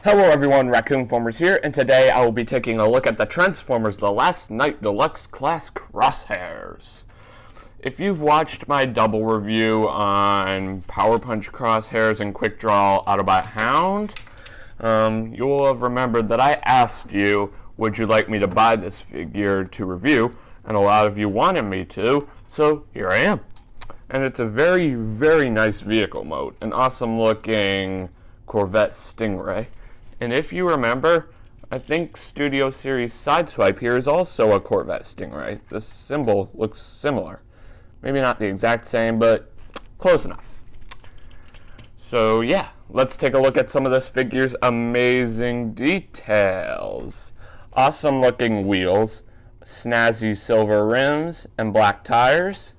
Hello everyone, Raccoon-Formers here, and today I will be taking a look at the Transformers The Last Night Deluxe Class Crosshairs. If you've watched my double review on Power Punch Crosshairs and Quick Draw Autobot Hound, you will have remembered that I asked you, would you like me to buy this figure to review, and a lot of you wanted me to, so here I am. And it's a very, very nice vehicle mode, an awesome looking Corvette Stingray. And if you remember, I think Studio Series Sideswipe here is also a Corvette Stingray. The symbol looks similar. Maybe not the exact same, but close enough. So yeah, let's take a look at some of this figure's amazing details. Awesome looking wheels, snazzy silver rims, and black tires.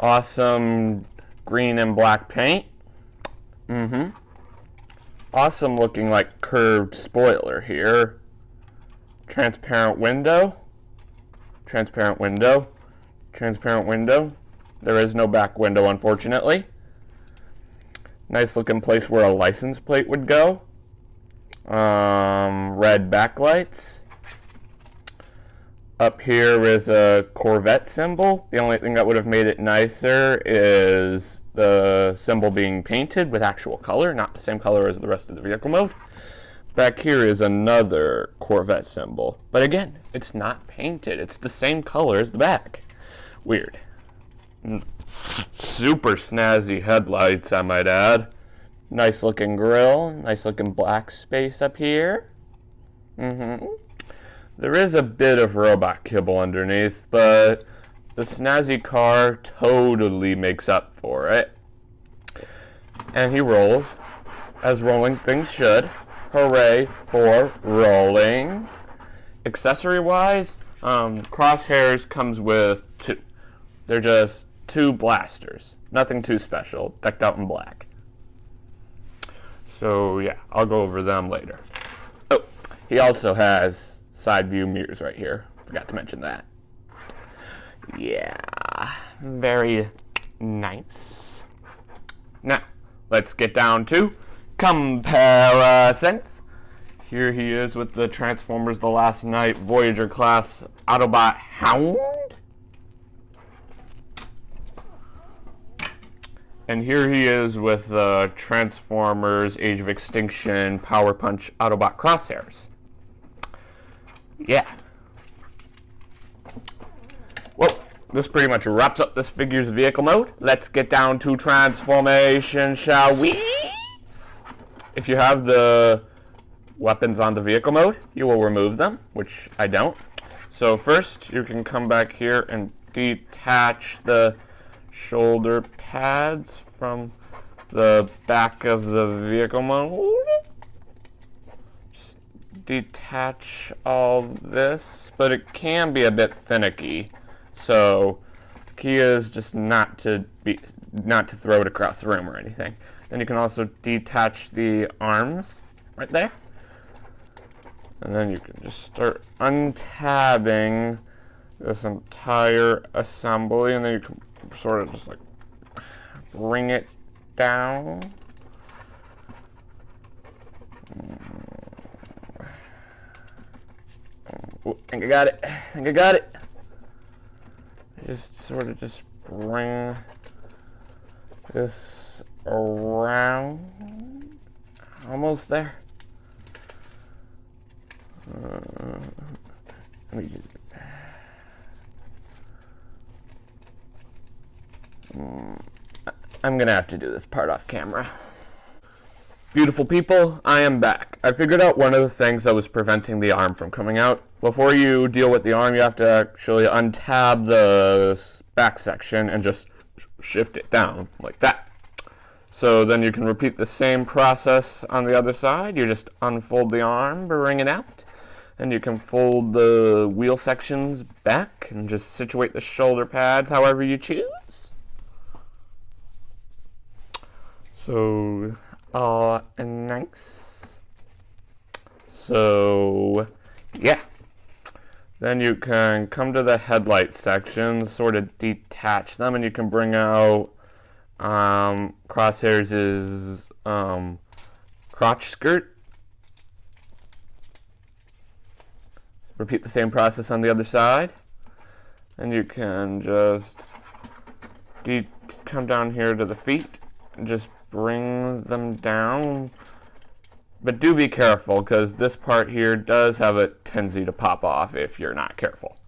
Awesome green and black paint. Awesome looking like curved spoiler here. Transparent window. Transparent window. Transparent window. There is no back window, unfortunately. Nice looking place where a license plate would go. Red backlights. Up here is a Corvette symbol. The only thing that would have made it nicer is the symbol being painted with actual color, not the same color as the rest of the vehicle mode. Back here is another Corvette symbol. But again, it's not painted. It's the same color as the back. Weird. Super snazzy headlights, I might add. Nice looking grille. Nice looking black space up here. There is a bit of robot kibble underneath, but the snazzy car totally makes up for it. And he rolls, as rolling things should. Hooray for rolling. Accessory-wise, Crosshairs comes with two. They're just two blasters. Nothing too special, decked out in black. So yeah, I'll go over them later. Oh, he also has side view mirrors right here. Forgot to mention that. Yeah, very nice. Now, let's get down to comparisons. Here he is with the Transformers The Last Night Voyager class Autobot Hound. And here he is with the Transformers Age of Extinction Power Punch Autobot Crosshairs. Yeah. Well, this pretty much wraps up this figure's vehicle mode. Let's get down to transformation, shall we? If you have the weapons on the vehicle mode, you will remove them, which I don't. So first, you can come back here and detach the shoulder pads from the back of the vehicle mode. Detach all this, but it can be a bit finicky, so the key is just not to throw it across the room or anything. Then you can also detach the arms right there, and then you can just start untabbing this entire assembly, and then you can sort of just like bring it down. I think I got it. I think I got it. Just sort of just bring this around. Almost there. Let me I'm gonna have to do this part off camera. Beautiful people, I am back. I figured out one of the things that was preventing the arm from coming out. Before you deal with the arm, you have to actually untab the back section and just shift it down like that. So then you can repeat the same process on the other side. You just unfold the arm, bring it out, and you can fold the wheel sections back and just situate the shoulder pads however you choose. So nice. So, yeah. Then you can come to the headlight sections, sort of detach them, and you can bring out Crosshairs' crotch skirt. Repeat the same process on the other side. And you can just come down here to the feet and just bring them down. But do be careful, because this part here does have a tendency to pop off if you're not careful.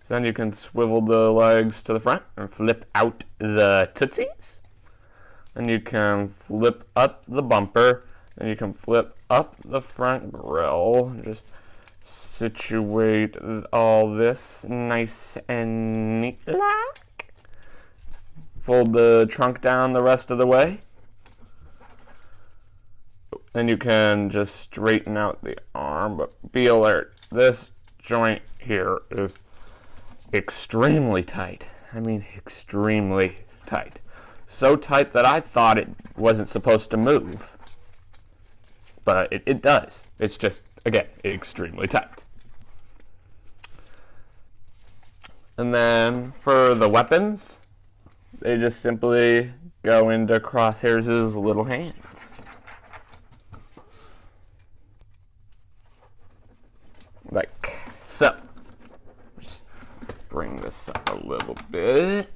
So then you can swivel the legs to the front and flip out the tootsies. And you can flip up the bumper. And you can flip up the front grill. Just situate all this nice and neat. Fold the trunk down the rest of the way. Then you can just straighten out the arm, but be alert. This joint here is extremely tight. I mean, extremely tight. So tight that I thought it wasn't supposed to move. But it does. It's just, again, extremely tight. And then for the weapons, they just simply go into Crosshairs' little hands. Like so. Just bring this up a little bit.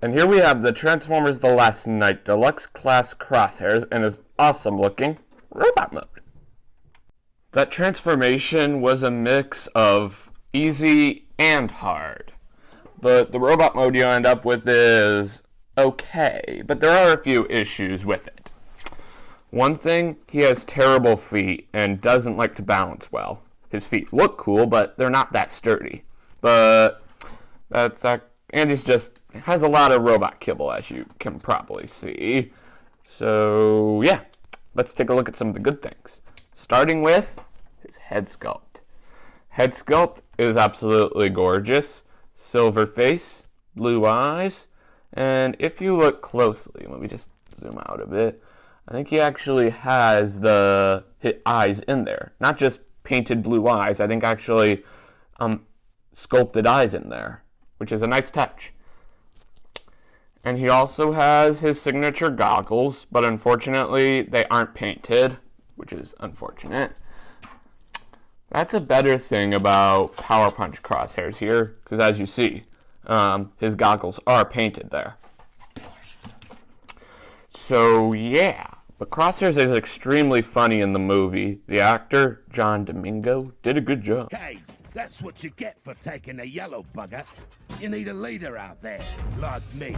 And here we have the Transformers The Last Night Deluxe Class Crosshairs in his awesome looking robot mode. That transformation was a mix of easy and hard. But the robot mode you end up with is okay, but there are a few issues with it. One thing, he has terrible feet and doesn't like to balance well. His feet look cool, but they're not that sturdy. But that's and he's just has a lot of robot kibble, as you can probably see. So yeah, let's take a look at some of the good things. Starting with his head sculpt. Head sculpt is absolutely gorgeous. Silver face, blue eyes, and if you look closely, let me just zoom out a bit. I think he actually has his eyes in there. Not just painted blue eyes, I think actually sculpted eyes in there, which is a nice touch. And he also has his signature goggles, but unfortunately they aren't painted, which is unfortunate. That's a better thing about Power Punch Crosshairs here, because as you see, his goggles are painted there. So yeah, but Crosshairs is extremely funny in the movie. The actor, John Domingo, did a good job. Hey, that's what you get for taking a yellow bugger. You need a leader out there, like me.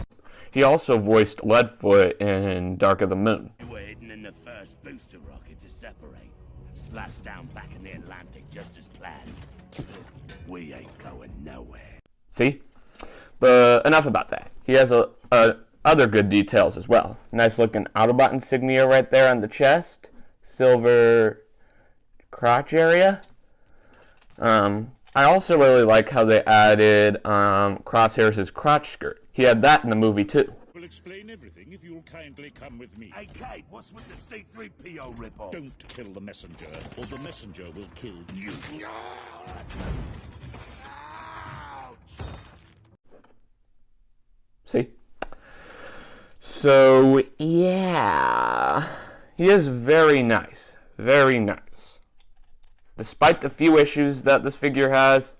He also voiced Leadfoot in Dark of the Moon. We're heading in the first booster rocket to separate. Splash down back in the Atlantic just as planned. We ain't going nowhere. See? But enough about that. He has other good details as well. Nice looking Autobot insignia right there on the chest. Silver crotch area. I also really like how they added Crosshairs' crotch skirt. He had that in the movie too. We'll explain everything if you'll kindly come with me. Hey, Kate, what's with the C-3PO ripoff? Don't kill the messenger, or the messenger will kill you. Ouch! See? So, yeah. He is very nice. Very nice. Despite the few issues that this figure has,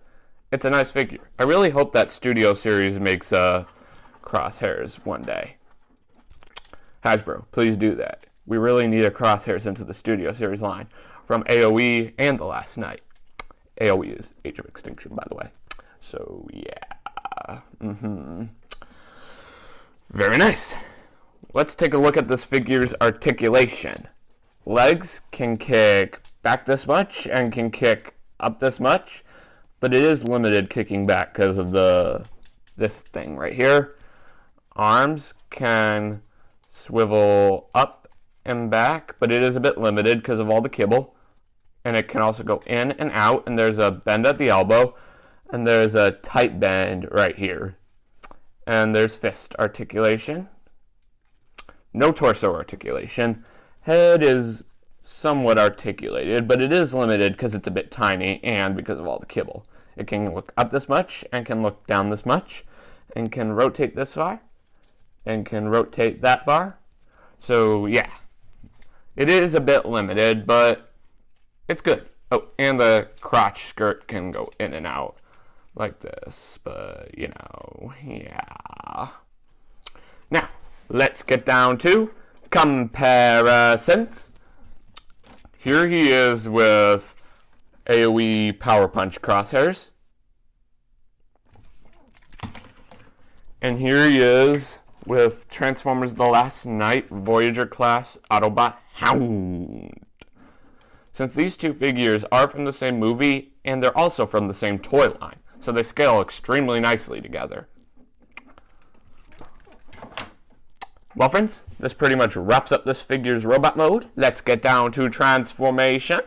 it's a nice figure. I really hope that Studio Series makes Crosshairs one day. Hasbro, please do that. We really need a Crosshairs into the Studio Series line from AOE and The Last Night. AOE is Age of Extinction, by the way. So, yeah. Very nice. Let's take a look at this figure's articulation. Legs can kick back this much and can kick up this much, but it is limited kicking back because of this thing right here. Arms can swivel up and back, but it is a bit limited because of all the kibble. And it can also go in and out, and there's a bend at the elbow, and there's a tight bend right here. And there's fist articulation. No torso articulation. Head is somewhat articulated, but it is limited because it's a bit tiny and because of all the kibble. It can look up this much and can look down this much and can rotate this far and can rotate that far So yeah, it is a bit limited, but it's good. Oh, and the crotch skirt can go in and out like this, but you know, yeah. Now, let's get down to comparisons. Here he is with AoE Power Punch Crosshairs. And here he is with Transformers The Last Knight Voyager class Autobot Hound. Since these two figures are from the same movie, and they're also from the same toy line, so they scale extremely nicely together. Well friends, this pretty much wraps up this figure's robot mode. Let's get down to transformation.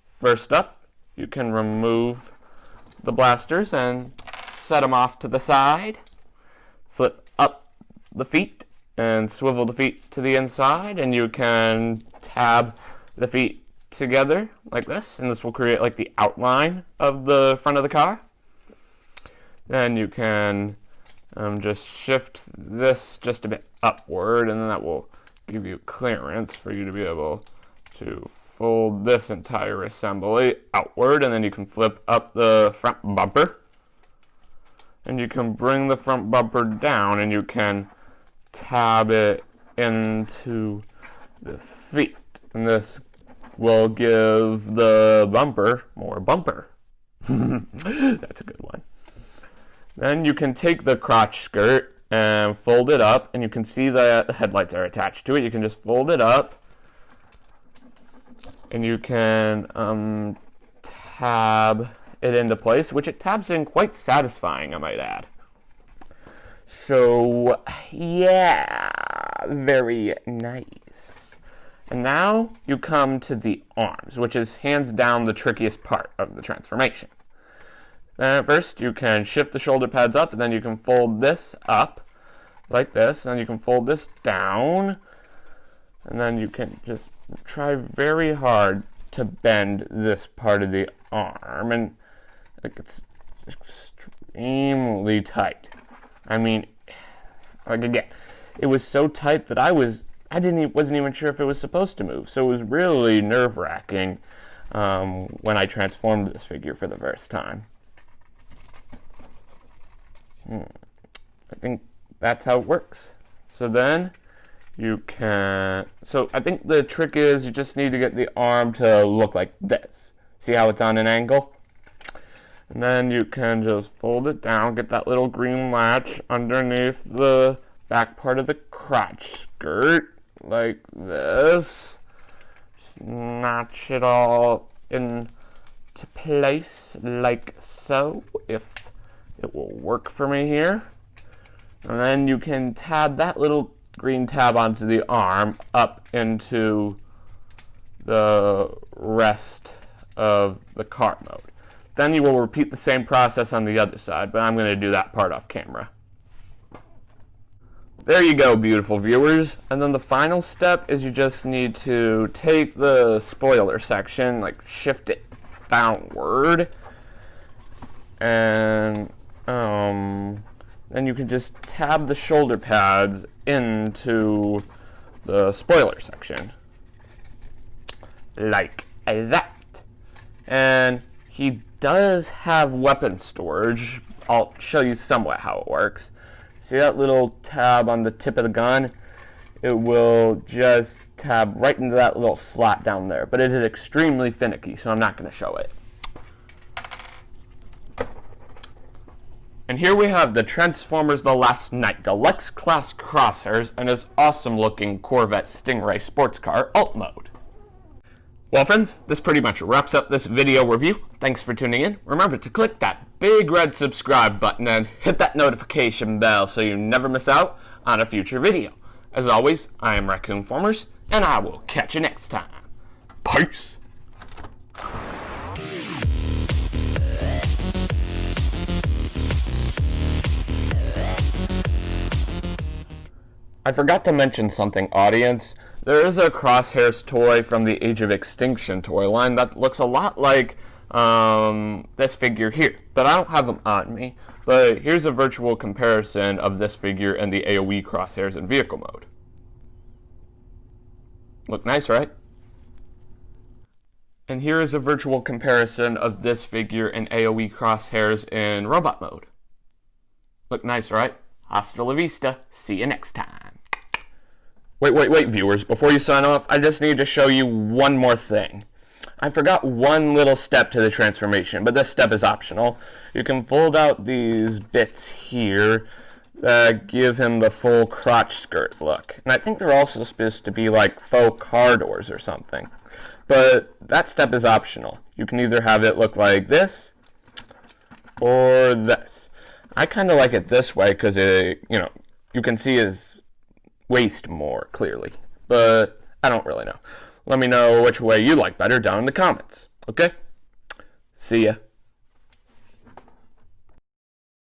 First up, you can remove the blasters and set them off to the side. Flip up the feet and swivel the feet to the inside, and you can tab the feet together like this, and this will create like the outline of the front of the car. Then you can just shift this just a bit upward, and then that will give you clearance for you to be able to fold this entire assembly outward, and then you can flip up the front bumper, and you can bring the front bumper down, and you can tab it into the feet, and this will give the bumper more bumper. That's a good one. Then you can take the crotch skirt and fold it up, and you can see the headlights are attached to it. You can just fold it up, and you can tab it into place, which it tabs in quite satisfying, I might add. So, yeah, very nice. And now you come to the arms, which is hands down the trickiest part of the transformation. First, you can shift the shoulder pads up, and then you can fold this up like this, and then you can fold this down, and then you can just try very hard to bend this part of the arm, and it's extremely tight. I mean, like again, it was so tight that I wasn't even sure if it was supposed to move, so it was really nerve-wracking when I transformed this figure for the first time. I think that's how it works. So then you can, so I think the trick is you just need to get the arm to look like this. See how it's on an angle? And then you can just fold it down, get that little green latch underneath the back part of the crotch skirt, like this. Just notch it all into place like so, if it will work for me here. And then you can tab that little green tab onto the arm up into the rest of the car mode. Then you will repeat the same process on the other side, but I'm going to do that part off camera. There you go, beautiful viewers. And then the final step is you just need to take the spoiler section, like shift it downward, and then you can just tab the shoulder pads into the spoiler section, like that. And he does have weapon storage. I'll show you somewhat how it works. See that little tab on the tip of the gun? It will just tab right into that little slot down there, but it is extremely finicky, so I'm not going to show it. And here we have the Transformers The Last Knight Deluxe Class Crosshairs and his awesome looking Corvette Stingray sports car alt mode. Well friends, this pretty much wraps up this video review. Thanks for tuning in. Remember to click that big red subscribe button and hit that notification bell so you never miss out on a future video. As always, I am Raccoon-Formers, and I will catch you next time. Peace! I forgot to mention something, audience. There is a Crosshairs toy from the Age of Extinction toy line that looks a lot like this figure here, but I don't have them on me. But here's a virtual comparison of this figure and the AoE Crosshairs in vehicle mode. Look nice, right? And here is a virtual comparison of this figure in AoE Crosshairs in robot mode. Look nice, right? Hasta la vista. See you next time. Wait, viewers. Before you sign off, I just need to show you one more thing. I forgot one little step to the transformation, but this step is optional. You can fold out these bits here that give him the full crotch skirt look. And I think they're also supposed to be like faux car doors or something. But that step is optional. You can either have it look like this or this. I kind of like it this way because you can see his waist more clearly. But I don't really know. Let me know which way you like better down in the comments. Okay? See ya.